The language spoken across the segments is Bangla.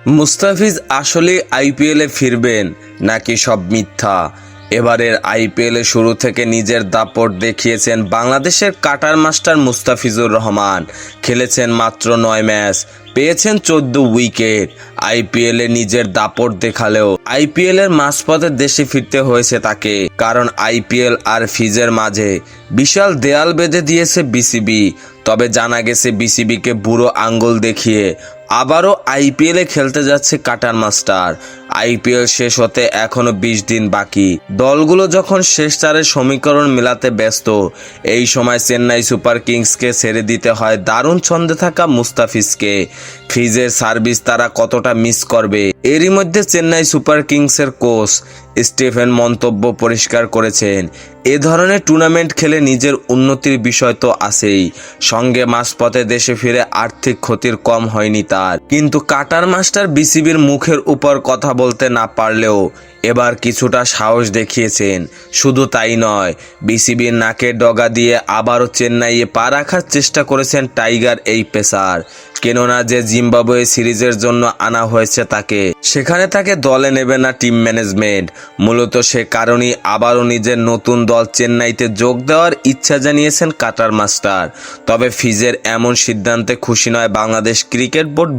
মুস্তাফিজ আসলে আইপিএলে ফিরবেন নাকি সব মিথ্যা? এবারের আইপিএলে শুরু থেকে নিজের দাপট দেখিয়েছেন বাংলাদেশের কাটার মাস্টার মুস্তাফিজুর রহমান। খেলেছেন মাত্র 9 ম্যাচ, পেয়েছেন 14 উইকেট। আইপিএলে নিজের দাপট দেখালেও আইপিএলের মাঝপথে দেশে ফিরতে হয়েছে তাকে, কারণ আইপিএল আর ফিজের মাঝে বিশাল দেয়াল বেঁধে দিয়েছে বিসিবি। তবে জানা গেছে বিসিবিকে বুড়ো আঙ্গুল দেখিয়ে আবারও আইপিএলে খেলতে যাচ্ছে কাটার মাস্টার। আইপিএল শেষ হতে এখনো 20 দিন বাকি। দলগুলো যখন শেষ চারের সমীকরণ মেলাতে ব্যস্ত, এই সময় চেন্নাই সুপার কিংসকে ছেড়ে দিতে হয় দারুণ ছন্দে থাকা মুস্তাফিজকে। ফিজের সার্ভিস তারা কতটা মিস করবে, এরই মধ্যে চেন্নাই সুপার কিংসের কোচ স্টিফেন মন্তব্য পরিষ্কার করেছেন, এ ধরনের টুর্নামেন্ট খেলে নিজের উন্নতির বিষয় তো আছেই, সঙ্গে মাঝপথে দেশে ফিরে আর্থিক ক্ষতির কম হয়নি তার। কিন্তু কাটার মাস্টার বিসিবির মুখের উপর কথা বলতে না পারলেও এবার কিছুটা সাহস দেখিয়েছেন। শুধু তাই নয়, বিসিবির নাকের ডগা দিয়ে আবারও চেন্নাইয়ে পা রাখার চেষ্টা করেছেন টাইগার এই পেসার। কেননা যে জিম্বাবুয়ে সিরিজের জন্য আনা হয়েছে তাকে, সেখানে তাকে দলে নেবে না টিম ম্যানেজমেন্ট। মূলত সে কারণেই আবারও নিজের নতুন দল চেন্নাইতে যোগ দেওয়ার ইচ্ছা জানিয়েছেন কাটার মাস্টার। তবে ফিজের এমন সিদ্ধান্তে খুশি নয় বাংলাদেশ ক্রিকেট বোর্ড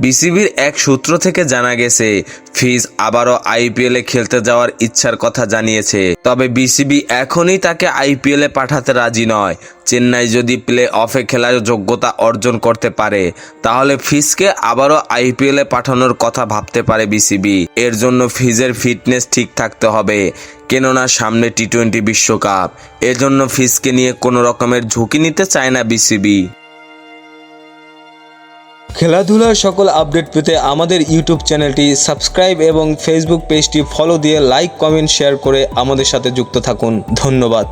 বিসিবির এক সূত্র থেকে জানা গেছে, ফিজ আবারও আইপিএলে খেলতে যাওয়ার ইচ্ছার কথা জানিয়েছে। তবে বিসিবি এখনই তাকে আইপিএলে পাঠাতে রাজি নয়। চেন্নাই যদি প্লে অফে খেলার যোগ্যতা অর্জন করতে পারে, তাহলে ফিজকে আবারও আইপিএলে পাঠানোর কথা ভাবতে পারে বিসিবি। এর জন্য ফিজের ফিটনেস ঠিক থাকতে হবে, কেননা সামনে টি-20 বিশ্বকাপ। এজন্য ফিজকে নিয়ে কোনো রকমের ঝুঁকি নিতে চায় না বিসিবি। খেলাধুলার সকল আপডেট পেতে আমাদের ইউটিউব চ্যানেলটি সাবস্ক্রাইব এবং ফেসবুক পেজটি ফলো দিয়ে লাইক, কমেন্ট, শেয়ার করে আমাদের সাথে যুক্ত থাকুন। ধন্যবাদ।